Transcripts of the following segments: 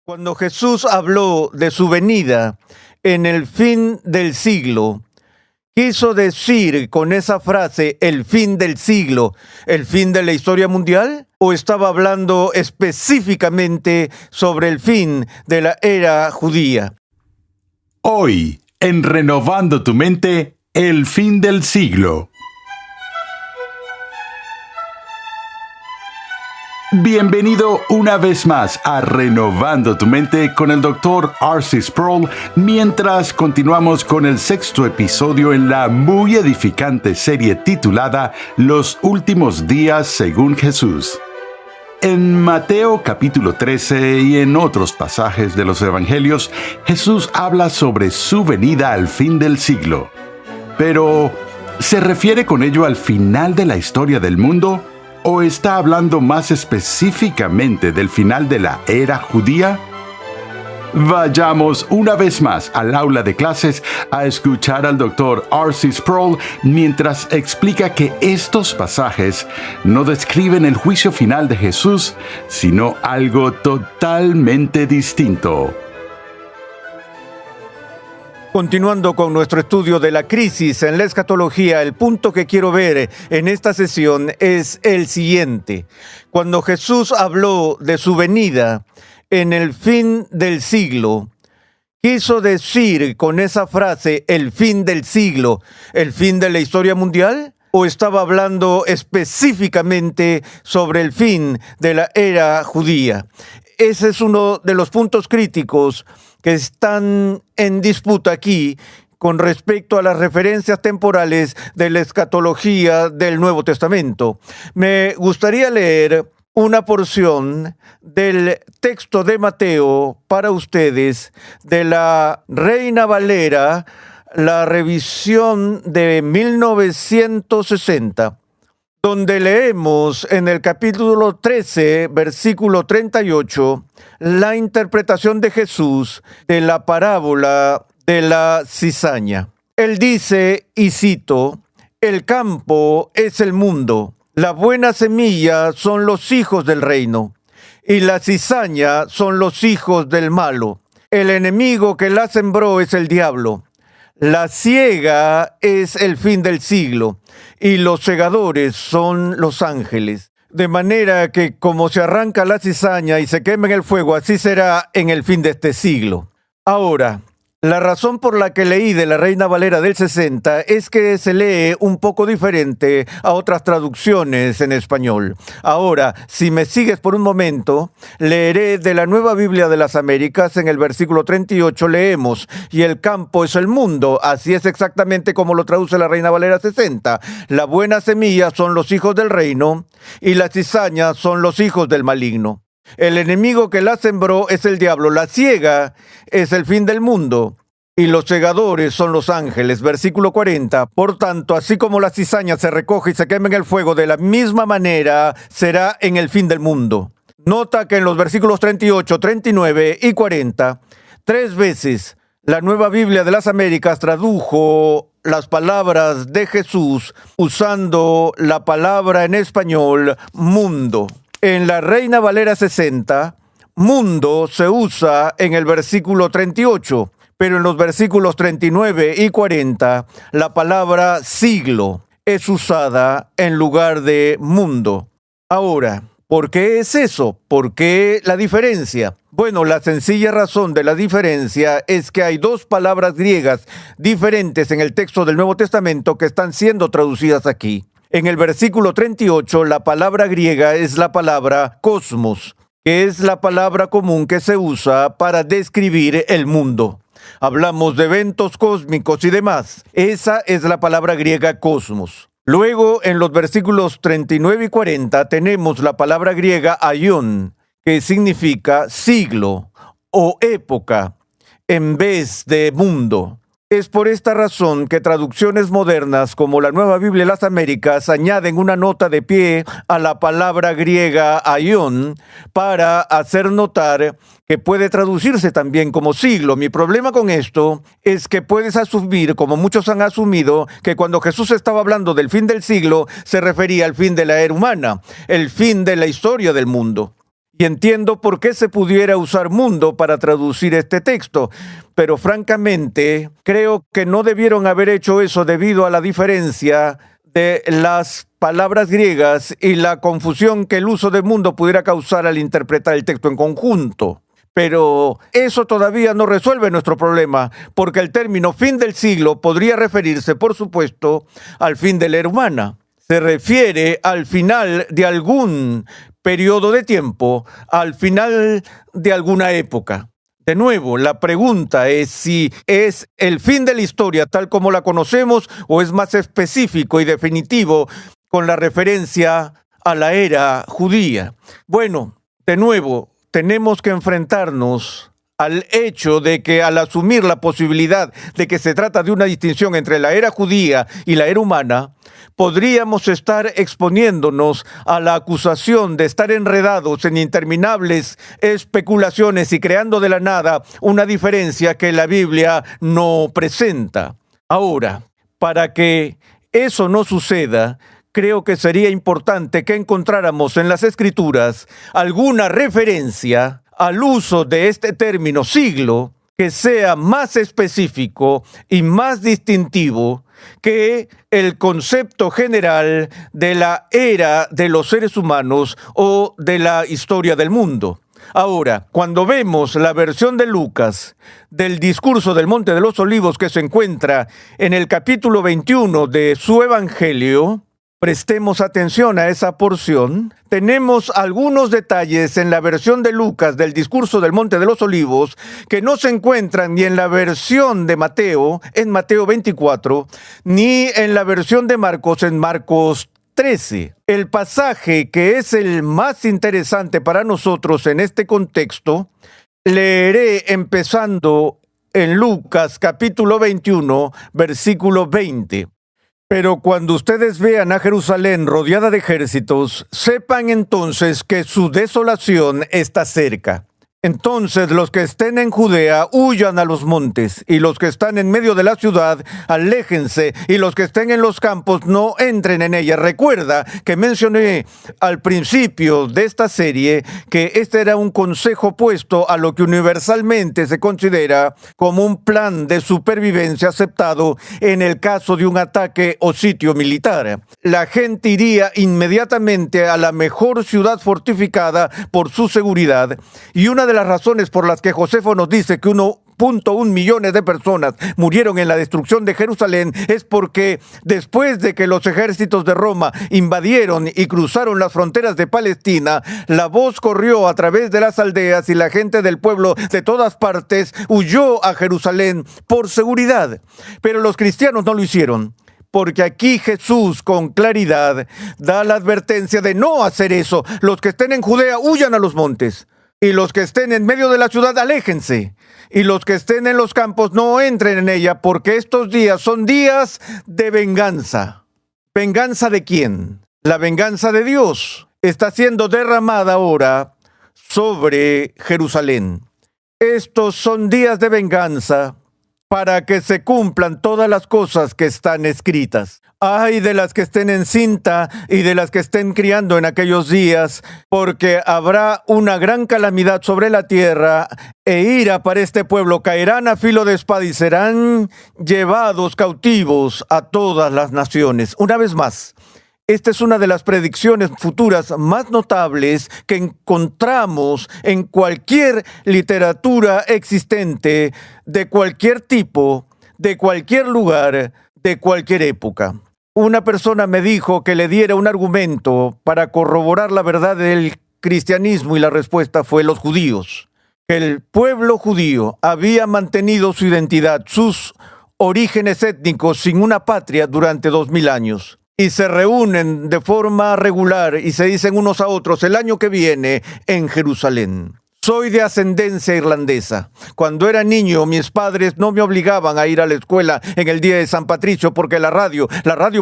Cuando Jesús habló de su venida en el fin del siglo, ¿quiso decir con esa frase el fin del siglo, el fin de la historia mundial? ¿O estaba hablando específicamente sobre el fin de la era judía? Hoy, en Renovando tu Mente, el fin del siglo. Bienvenido una vez más a Renovando tu Mente con el Dr. R.C. Sproul, mientras continuamos con el 6º episodio en la muy edificante serie titulada Los últimos días según Jesús. En Mateo capítulo 13 y en otros pasajes de los Evangelios, Jesús habla sobre su venida al fin del siglo. Pero, ¿se refiere con ello al final de la historia del mundo? ¿O está hablando más específicamente del final de la era judía? Vayamos una vez más al aula de clases a escuchar al Dr. R.C. Sproul mientras explica que estos pasajes no describen el juicio final de Jesús, sino algo totalmente distinto. Continuando con nuestro estudio de la crisis en la escatología, el punto que quiero ver en esta sesión es el siguiente. Cuando Jesús habló de su venida en el fin del siglo, ¿quiso decir con esa frase el fin del siglo, el fin de la historia mundial? ¿O estaba hablando específicamente sobre el fin de la era judía? Ese es uno de los puntos críticos que están en disputa aquí con respecto a las referencias temporales de la escatología del Nuevo Testamento. Me gustaría leer una porción del texto de Mateo para ustedes de la Reina Valera, la revisión de 1960, donde leemos en el capítulo 13, versículo 38, la interpretación de Jesús de la parábola de la cizaña. Él dice, y cito, «El campo es el mundo, la buena semilla son los hijos del reino, y la cizaña son los hijos del malo. El enemigo que la sembró es el diablo. La siega es el fin del siglo, y los segadores son los ángeles. De manera que como se arranca la cizaña y se quema en el fuego, así será en el fin de este siglo». Ahora, la razón por la que leí de la Reina Valera del 60 es que se lee un poco diferente a otras traducciones en español. Ahora, si me sigues por un momento, leeré de la Nueva Biblia de las Américas. En el versículo 38 leemos, «Y el campo es el mundo». Así es exactamente como lo traduce la Reina Valera 60. «La buena semilla son los hijos del reino, y la cizaña son los hijos del maligno. El enemigo que la sembró es el diablo, la siega es el fin del mundo, y los segadores son los ángeles». Versículo 40. «Por tanto, así como la cizaña se recoge y se quema en el fuego, de la misma manera será en el fin del mundo». Nota que en los versículos 38, 39 y 40, 3 veces la Nueva Biblia de las Américas tradujo las palabras de Jesús usando la palabra en español mundo. En la Reina Valera 60, mundo se usa en el versículo 38, pero en los versículos 39 y 40, la palabra siglo es usada en lugar de mundo. Ahora, ¿por qué es eso? ¿Por qué la diferencia? Bueno, la sencilla razón de la diferencia es que hay 2 palabras griegas diferentes en el texto del Nuevo Testamento que están siendo traducidas aquí. En el versículo 38, la palabra griega es la palabra cosmos, que es la palabra común que se usa para describir el mundo. Hablamos de eventos cósmicos y demás. Esa es la palabra griega cosmos. Luego, en los versículos 39 y 40, tenemos la palabra griega aion, que significa siglo o época, en vez de mundo. Es por esta razón que traducciones modernas como la Nueva Biblia de las Américas añaden una nota de pie a la palabra griega aion para hacer notar que puede traducirse también como siglo. Mi problema con esto es que puedes asumir, como muchos han asumido, que cuando Jesús estaba hablando del fin del siglo se refería al fin de la era humana, el fin de la historia del mundo. Y entiendo por qué se pudiera usar mundo para traducir este texto, pero francamente creo que no debieron haber hecho eso debido a la diferencia de las palabras griegas y la confusión que el uso de mundo pudiera causar al interpretar el texto en conjunto. Pero eso todavía no resuelve nuestro problema, porque el término fin del siglo podría referirse, por supuesto, al fin de la era humana. Se refiere al final de algún periodo de tiempo, al final de alguna época. De nuevo, la pregunta es si es el fin de la historia tal como la conocemos o es más específico y definitivo con la referencia a la era judía. Bueno, de nuevo, tenemos que enfrentarnos al hecho de que al asumir la posibilidad de que se trata de una distinción entre la era judía y la era humana, podríamos estar exponiéndonos a la acusación de estar enredados en interminables especulaciones y creando de la nada una diferencia que la Biblia no presenta. Ahora, para que eso no suceda, creo que sería importante que encontráramos en las Escrituras alguna referencia al uso de este término siglo que sea más específico y más distintivo que el concepto general de la era de los seres humanos o de la historia del mundo. Ahora, cuando vemos la versión de Lucas del discurso del Monte de los Olivos que se encuentra en el capítulo 21 de su Evangelio, prestemos atención a esa porción. Tenemos algunos detalles en la versión de Lucas del discurso del Monte de los Olivos que no se encuentran ni en la versión de Mateo, en Mateo 24, ni en la versión de Marcos, en Marcos 13. El pasaje que es el más interesante para nosotros en este contexto, leeré empezando en Lucas capítulo 21, versículo 20. Pero cuando ustedes vean a Jerusalén rodeada de ejércitos, sepan entonces que su desolación está cerca. Entonces los que estén en Judea huyan a los montes, y los que están en medio de la ciudad aléjense, y los que estén en los campos no entren en ella. Recuerda que mencioné al principio de esta serie que este era un consejo opuesto a lo que universalmente se considera como un plan de supervivencia aceptado en el caso de un ataque o sitio militar. La gente iría inmediatamente a la mejor ciudad fortificada por su seguridad, y una de las razones por las que Josefo nos dice que 1.1 millones de personas murieron en la destrucción de Jerusalén es porque después de que los ejércitos de Roma invadieron y cruzaron las fronteras de Palestina, la voz corrió a través de las aldeas y la gente del pueblo de todas partes huyó a Jerusalén por seguridad. Pero los cristianos no lo hicieron. Porque aquí Jesús con claridad da la advertencia de no hacer eso. Los que estén en Judea huyan a los montes. Y los que estén en medio de la ciudad, aléjense. Y los que estén en los campos, no entren en ella, porque estos días son días de venganza. ¿Venganza de quién? La venganza de Dios está siendo derramada ahora sobre Jerusalén. Estos son días de venganza para que se cumplan todas las cosas que están escritas. Ay de las que estén encinta y de las que estén criando en aquellos días, porque habrá una gran calamidad sobre la tierra e ira para este pueblo. Caerán a filo de espada y serán llevados cautivos a todas las naciones. Una vez más, esta es una de las predicciones futuras más notables que encontramos en cualquier literatura existente, de cualquier tipo, de cualquier lugar, de cualquier época. Una persona me dijo que le diera un argumento para corroborar la verdad del cristianismo y la respuesta fue los judíos. El pueblo judío había mantenido su identidad, sus orígenes étnicos sin una patria durante 2000 años. Y se reúnen de forma regular y se dicen unos a otros el año que viene en Jerusalén. Soy de ascendencia irlandesa. Cuando era niño, mis padres no me obligaban a ir a la escuela en el día de San Patricio porque la radio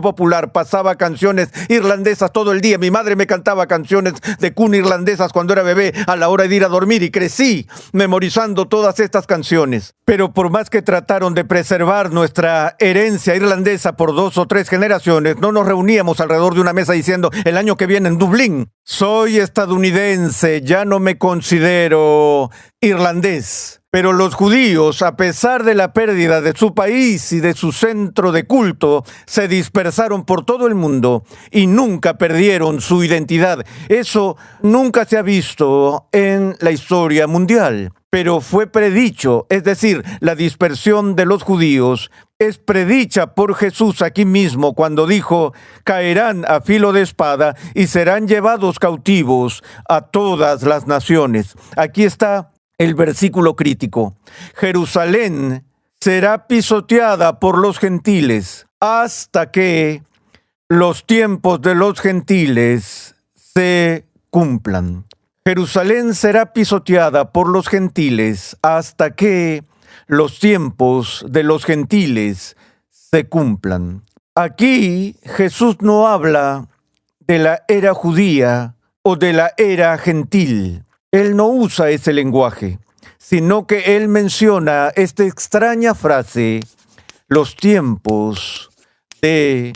popular pasaba canciones irlandesas todo el día. Mi madre me cantaba canciones de cuna irlandesas cuando era bebé a la hora de ir a dormir y crecí memorizando todas estas canciones. Pero por más que trataron de preservar nuestra herencia irlandesa por 2 o 3 generaciones, no nos reuníamos alrededor de una mesa diciendo el año que viene en Dublín. Soy estadounidense, ya no me considero irlandés. Pero los judíos, a pesar de la pérdida de su país y de su centro de culto, se dispersaron por todo el mundo y nunca perdieron su identidad. Eso nunca se ha visto en la historia mundial, pero fue predicho, es decir, la dispersión de los judíos es predicha por Jesús aquí mismo cuando dijo: caerán a filo de espada y serán llevados cautivos a todas las naciones. Aquí está el versículo crítico. Jerusalén será pisoteada por los gentiles hasta que los tiempos de los gentiles se cumplan. Jerusalén será pisoteada por los gentiles hasta que los tiempos de los gentiles se cumplan. Aquí Jesús no habla de la era judía o de la era gentil. Él no usa ese lenguaje, sino que él menciona esta extraña frase: los tiempos de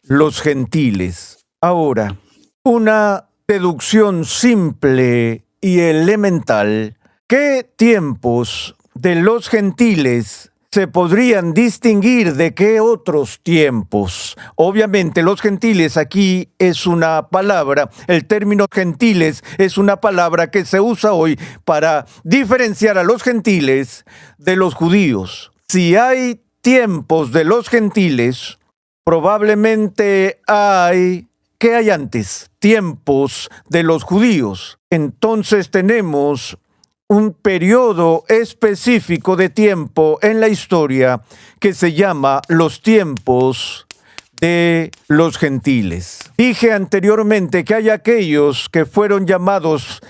los gentiles. Ahora, una deducción simple y elemental: ¿qué tiempos de los gentiles se podrían distinguir de qué otros tiempos? Obviamente los gentiles aquí es una palabra, el término gentiles es una palabra que se usa hoy para diferenciar a los gentiles de los judíos. Si hay tiempos de los gentiles, probablemente ¿qué hay antes? Tiempos de los judíos. Entonces tenemos un periodo específico de tiempo en la historia que se llama los tiempos de los gentiles. Dije anteriormente que hay aquellos que fueron llamados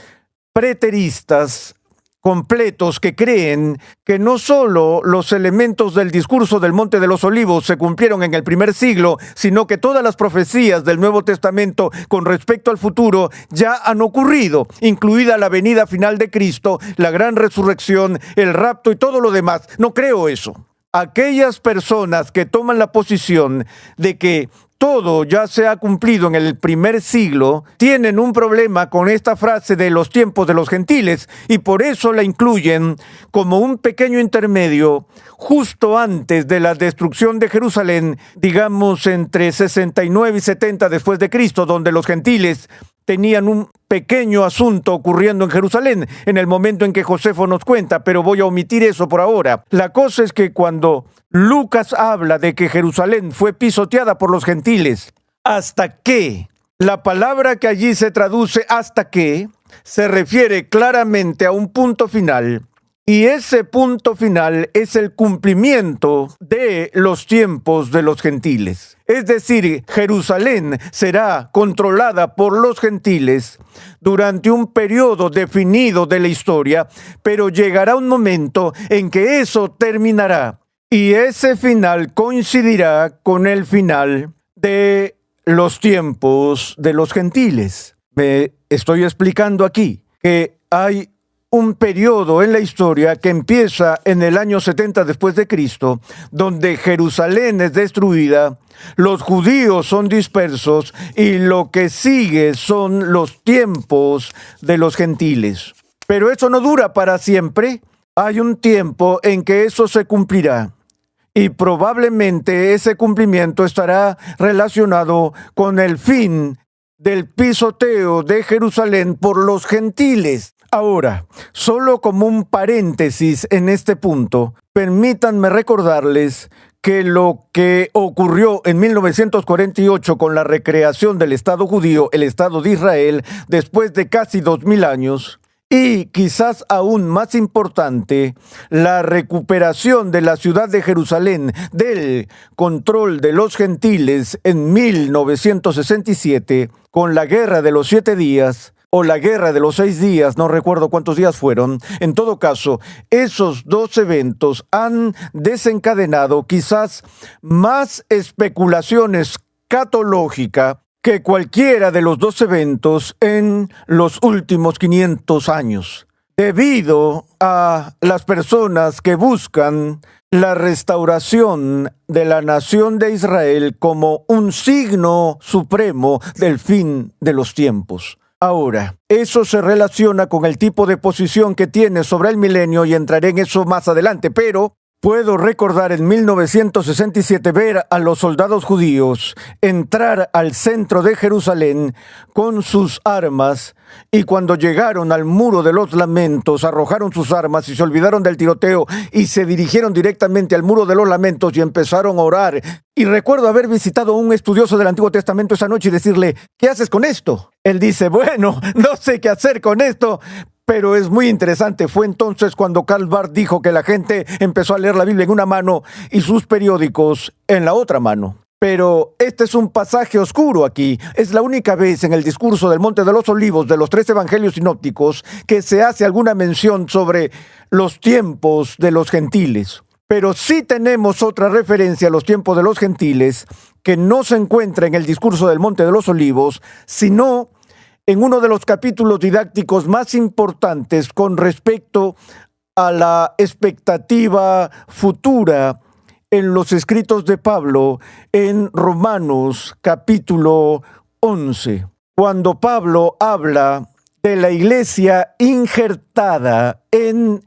preteristas completos, que creen que no solo los elementos del discurso del Monte de los Olivos se cumplieron en el primer siglo, sino que todas las profecías del Nuevo Testamento con respecto al futuro ya han ocurrido, incluida la venida final de Cristo, la gran resurrección, el rapto y todo lo demás. No creo eso. Aquellas personas que toman la posición de que todo ya se ha cumplido en el primer siglo, tienen un problema con esta frase de los tiempos de los gentiles y por eso la incluyen como un pequeño intermedio justo antes de la destrucción de Jerusalén, digamos entre 69 y 70 después de Cristo, donde los gentiles tenían un pequeño asunto ocurriendo en Jerusalén en el momento en que Josefo nos cuenta, pero voy a omitir eso por ahora. La cosa es que cuando Lucas habla de que Jerusalén fue pisoteada por los gentiles, ¿hasta qué? La palabra que allí se traduce hasta qué se refiere claramente a un punto final, y ese punto final es el cumplimiento de los tiempos de los gentiles. Es decir, Jerusalén será controlada por los gentiles durante un periodo definido de la historia, pero llegará un momento en que eso terminará. Y ese final coincidirá con el final de los tiempos de los gentiles. Me estoy explicando aquí que hay un periodo en la historia que empieza en el año 70 después de Cristo, donde Jerusalén es destruida, los judíos son dispersos y lo que sigue son los tiempos de los gentiles. Pero eso no dura para siempre. Hay un tiempo en que eso se cumplirá. Y probablemente ese cumplimiento estará relacionado con el fin del pisoteo de Jerusalén por los gentiles. Ahora, solo como un paréntesis en este punto, permítanme recordarles que lo que ocurrió en 1948 con la recreación del Estado judío, el Estado de Israel, después de casi 2000 años, y quizás aún más importante, la recuperación de la ciudad de Jerusalén del control de los gentiles en 1967, con la Guerra de los 7 días, o la Guerra de los 6 días, no recuerdo cuántos días fueron. En todo caso, esos dos eventos han desencadenado quizás más especulaciones escatológicas que cualquiera de los dos eventos en los últimos 500 años, debido a las personas que buscan la restauración de la nación de Israel como un signo supremo del fin de los tiempos. Ahora, eso se relaciona con el tipo de posición que tiene sobre el milenio y entraré en eso más adelante, pero puedo recordar en 1967 ver a los soldados judíos entrar al centro de Jerusalén con sus armas y cuando llegaron al muro de los lamentos arrojaron sus armas y se olvidaron del tiroteo y se dirigieron directamente al muro de los lamentos y empezaron a orar. Y recuerdo haber visitado a un estudioso del Antiguo Testamento esa noche y decirle, ¿qué haces con esto? Él dice, bueno, no sé qué hacer con esto, pero es muy interesante. Fue entonces cuando Karl Barth dijo que la gente empezó a leer la Biblia en una mano y sus periódicos en la otra mano. Pero este es un pasaje oscuro aquí. Es la única vez en el discurso del Monte de los Olivos de los 3 evangelios sinópticos que se hace alguna mención sobre los tiempos de los gentiles. Pero sí tenemos otra referencia a los tiempos de los gentiles que no se encuentra en el discurso del Monte de los Olivos, sino en uno de los capítulos didácticos más importantes con respecto a la expectativa futura en los escritos de Pablo en Romanos capítulo 11. Cuando Pablo habla de la iglesia injertada en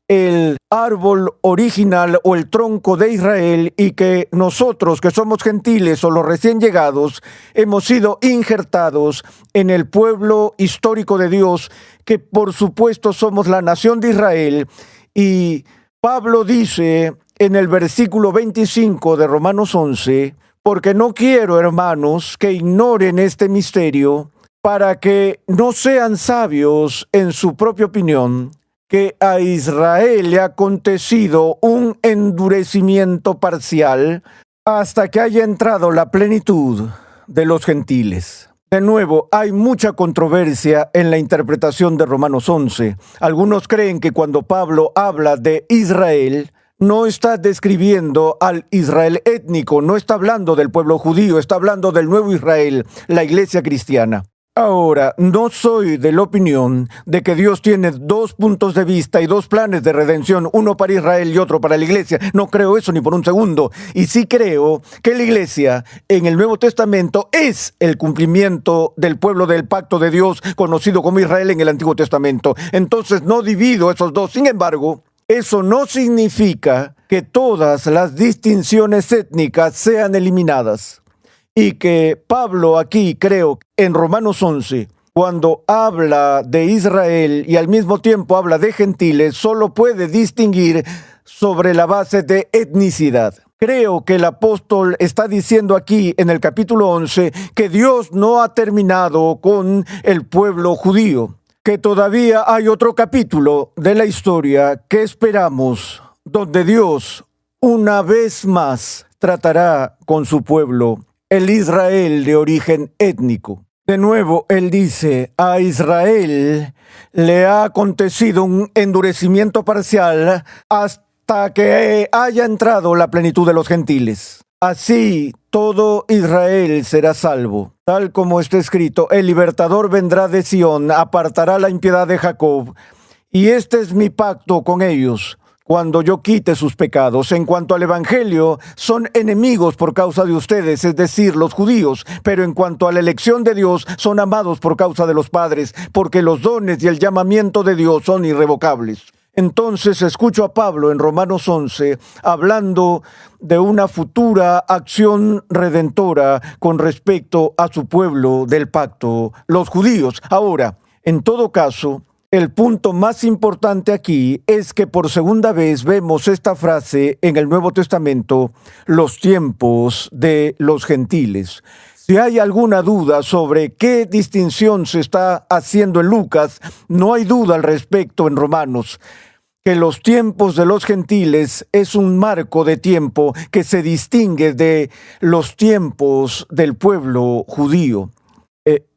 el árbol original o el tronco de Israel y que nosotros que somos gentiles o los recién llegados hemos sido injertados en el pueblo histórico de Dios, que por supuesto somos la nación de Israel. Y Pablo dice en el versículo 25 de Romanos 11, porque no quiero, hermanos, que ignoren este misterio, para que no sean sabios en su propia opinión, que a Israel le ha acontecido un endurecimiento parcial hasta que haya entrado la plenitud de los gentiles. De nuevo, hay mucha controversia en la interpretación de Romanos 11. Algunos creen que cuando Pablo habla de Israel, no está describiendo al Israel étnico, no está hablando del pueblo judío, está hablando del nuevo Israel, la iglesia cristiana. Ahora, no soy de la opinión de que Dios tiene 2 puntos de vista y 2 planes de redención, uno para Israel y otro para la iglesia. No creo eso ni por un segundo. Y sí creo que la iglesia en el Nuevo Testamento es el cumplimiento del pueblo del pacto de Dios, conocido como Israel en el Antiguo Testamento. Entonces no divido esos dos. Sin embargo, eso no significa que todas las distinciones étnicas sean eliminadas. Y que Pablo aquí, creo, en Romanos 11, cuando habla de Israel y al mismo tiempo habla de gentiles, solo puede distinguir sobre la base de etnicidad. Creo que el apóstol está diciendo aquí en el capítulo 11 que Dios no ha terminado con el pueblo judío, que todavía hay otro capítulo de la historia que esperamos, donde Dios una vez más tratará con su pueblo, el Israel de origen étnico. De nuevo, él dice, a Israel le ha acontecido un endurecimiento parcial hasta que haya entrado la plenitud de los gentiles. Así, todo Israel será salvo. Tal como está escrito, el libertador vendrá de Sión, apartará la impiedad de Jacob, y este es mi pacto con ellos, cuando yo quite sus pecados. En cuanto al evangelio, son enemigos por causa de ustedes, es decir, los judíos, pero en cuanto a la elección de Dios, son amados por causa de los padres, porque los dones y el llamamiento de Dios son irrevocables. Entonces escucho a Pablo en Romanos 11 hablando de una futura acción redentora con respecto a su pueblo del pacto, los judíos. Ahora, en todo caso, el punto más importante aquí es que por segunda vez vemos esta frase en el Nuevo Testamento, los tiempos de los gentiles. Si hay alguna duda sobre qué distinción se está haciendo en Lucas, no hay duda al respecto en Romanos, que los tiempos de los gentiles es un marco de tiempo que se distingue de los tiempos del pueblo judío.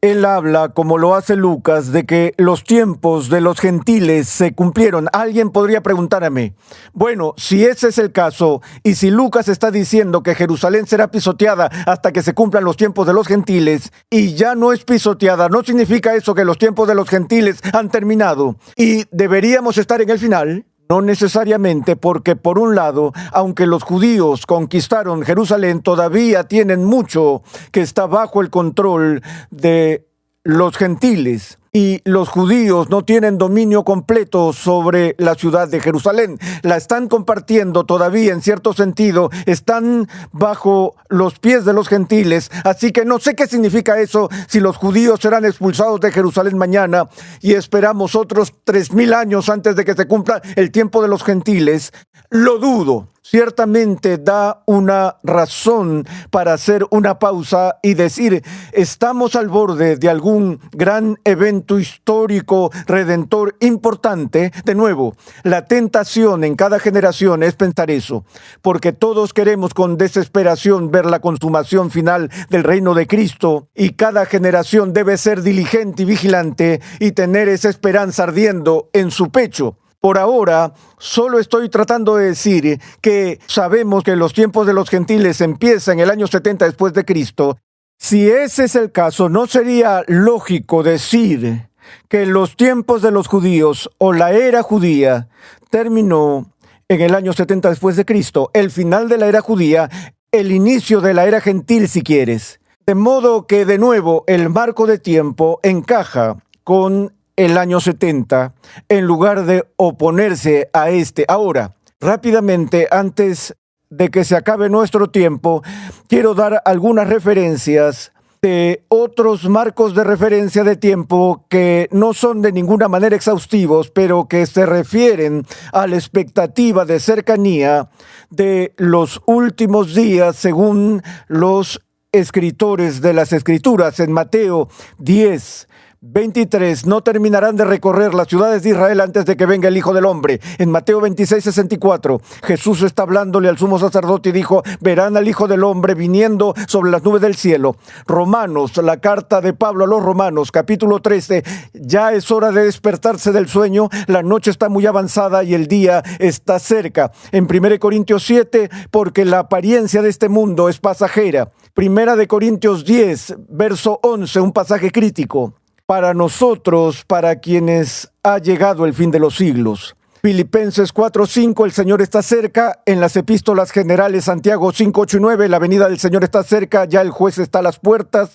Él habla, como lo hace Lucas, de que los tiempos de los gentiles se cumplieron. Alguien podría preguntarme, bueno, si ese es el caso, y si Lucas está diciendo que Jerusalén será pisoteada hasta que se cumplan los tiempos de los gentiles, y ya no es pisoteada, ¿no significa eso que los tiempos de los gentiles han terminado? ¿Y deberíamos estar en el final? No necesariamente, porque por un lado, aunque los judíos conquistaron Jerusalén, todavía tienen mucho que está bajo el control de los gentiles y los judíos no tienen dominio completo sobre la ciudad de Jerusalén. La están compartiendo todavía en cierto sentido, están bajo los pies de los gentiles, así que no sé qué significa eso si los judíos serán expulsados de Jerusalén mañana y esperamos otros 3000 años antes de que se cumpla el tiempo de los gentiles. Lo dudo. Ciertamente da una razón para hacer una pausa y decir, estamos al borde de algún gran evento histórico, redentor, importante. De nuevo, la tentación en cada generación es pensar eso, porque todos queremos con desesperación ver la consumación final del reino de Cristo, y cada generación debe ser diligente y vigilante y tener esa esperanza ardiendo en su pecho. Por ahora, solo estoy tratando de decir que sabemos que los tiempos de los gentiles empiezan en el año 70 después de Cristo. Si ese es el caso, ¿no sería lógico decir que los tiempos de los judíos o la era judía terminó en el año 70 después de Cristo? El final de la era judía, el inicio de la era gentil, si quieres. De modo que, de nuevo, el marco de tiempo encaja con el año 70, en lugar de oponerse a este. Ahora, rápidamente, antes de que se acabe nuestro tiempo, quiero dar algunas referencias de otros marcos de referencia de tiempo que no son de ninguna manera exhaustivos, pero que se refieren a la expectativa de cercanía de los últimos días según los escritores de las Escrituras. En Mateo 10:23, no terminarán de recorrer las ciudades de Israel antes de que venga el Hijo del Hombre. En Mateo 26:64, Jesús está hablándole al sumo sacerdote y dijo, verán al Hijo del Hombre viniendo sobre las nubes del cielo. Romanos, la carta de Pablo a los Romanos, capítulo 13, ya es hora de despertarse del sueño, la noche está muy avanzada y el día está cerca. En 1 Corintios 7, porque la apariencia de este mundo es pasajera. 1 Corintios 10, verso 11, un pasaje crítico. Para nosotros, para quienes ha llegado el fin de los siglos. Filipenses 4:5, el Señor está cerca. En las epístolas generales, Santiago 5:8-9, la venida del Señor está cerca, ya el juez está a las puertas.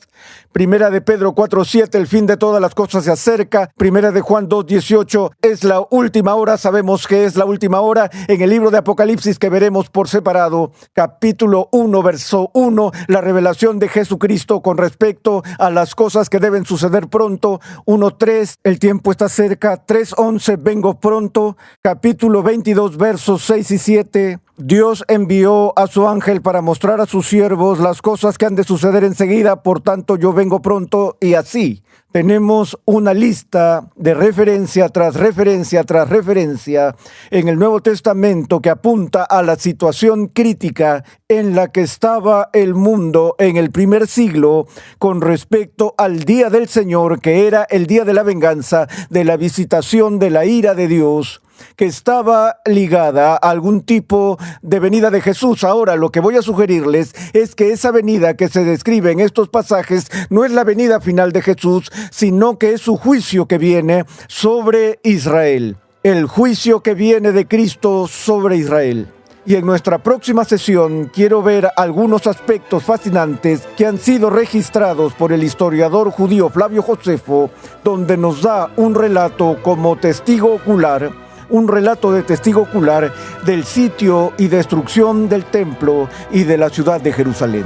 Primera de Pedro 4:7, el fin de todas las cosas se acerca. Primera de Juan 2:18, es la última hora, sabemos que es la última hora. En el libro de Apocalipsis, que veremos por separado, capítulo 1, verso 1, la revelación de Jesucristo con respecto a las cosas que deben suceder pronto. 1:3, el tiempo está cerca. 3:11, vengo pronto. Capítulo 22, versos 6 y 7. Dios envió a su ángel para mostrar a sus siervos las cosas que han de suceder enseguida, por tanto yo vengo pronto. Y así tenemos una lista de referencia tras referencia tras referencia en el Nuevo Testamento que apunta a la situación crítica en la que estaba el mundo en el primer siglo con respecto al día del Señor, que era el día de la venganza, de la visitación de la ira de Dios, que estaba ligada a algún tipo de venida de Jesús. Ahora, lo que voy a sugerirles es que esa venida que se describe en estos pasajes no es la venida final de Jesús, sino que es su juicio que viene sobre Israel. El juicio que viene de Cristo sobre Israel. Y en nuestra próxima sesión quiero ver algunos aspectos fascinantes que han sido registrados por el historiador judío Flavio Josefo, donde nos da un relato como testigo ocular, un relato de testigo ocular del sitio y destrucción del templo y de la ciudad de Jerusalén.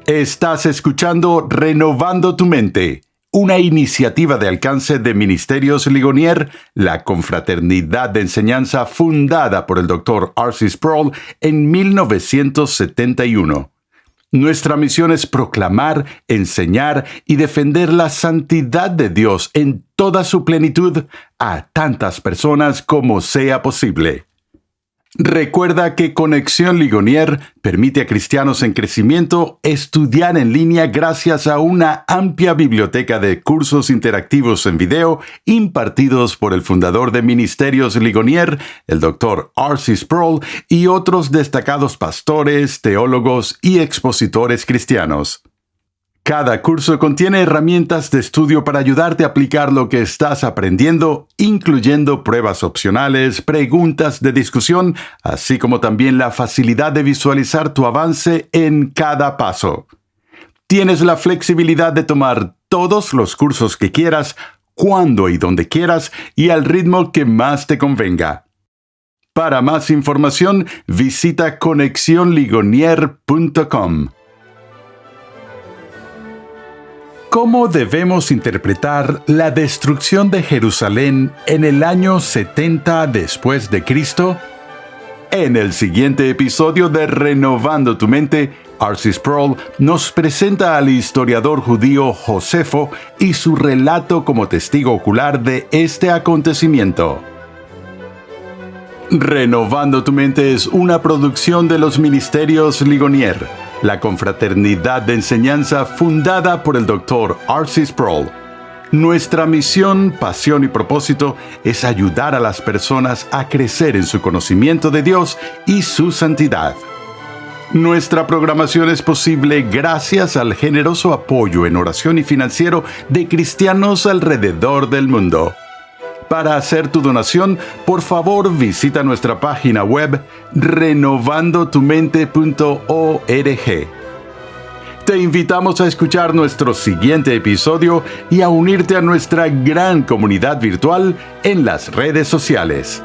Estás escuchando Renovando tu Mente, una iniciativa de alcance de Ministerios Ligonier, la confraternidad de enseñanza fundada por el Dr. R.C. Sproul en 1971. Nuestra misión es proclamar, enseñar y defender la santidad de Dios en toda su plenitud a tantas personas como sea posible. Recuerda que Conexión Ligonier permite a cristianos en crecimiento estudiar en línea gracias a una amplia biblioteca de cursos interactivos en video impartidos por el fundador de Ministerios Ligonier, el Dr. R.C. Sproul, y otros destacados pastores, teólogos y expositores cristianos. Cada curso contiene herramientas de estudio para ayudarte a aplicar lo que estás aprendiendo, incluyendo pruebas opcionales, preguntas de discusión, así como también la facilidad de visualizar tu avance en cada paso. Tienes la flexibilidad de tomar todos los cursos que quieras, cuando y donde quieras y al ritmo que más te convenga. Para más información, visita conexionligonier.com. ¿Cómo debemos interpretar la destrucción de Jerusalén en el año 70 después de Cristo? En el siguiente episodio de Renovando tu Mente, R.C. Sproul nos presenta al historiador judío Josefo y su relato como testigo ocular de este acontecimiento. Renovando tu Mente es una producción de los Ministerios Ligonier, la confraternidad de enseñanza fundada por el Dr. R.C. Sproul. Nuestra misión, pasión y propósito es ayudar a las personas a crecer en su conocimiento de Dios y su santidad. Nuestra programación es posible gracias al generoso apoyo en oración y financiero de cristianos alrededor del mundo. Para hacer tu donación, por favor visita nuestra página web renovandotumente.org. Te invitamos a escuchar nuestro siguiente episodio y a unirte a nuestra gran comunidad virtual en las redes sociales.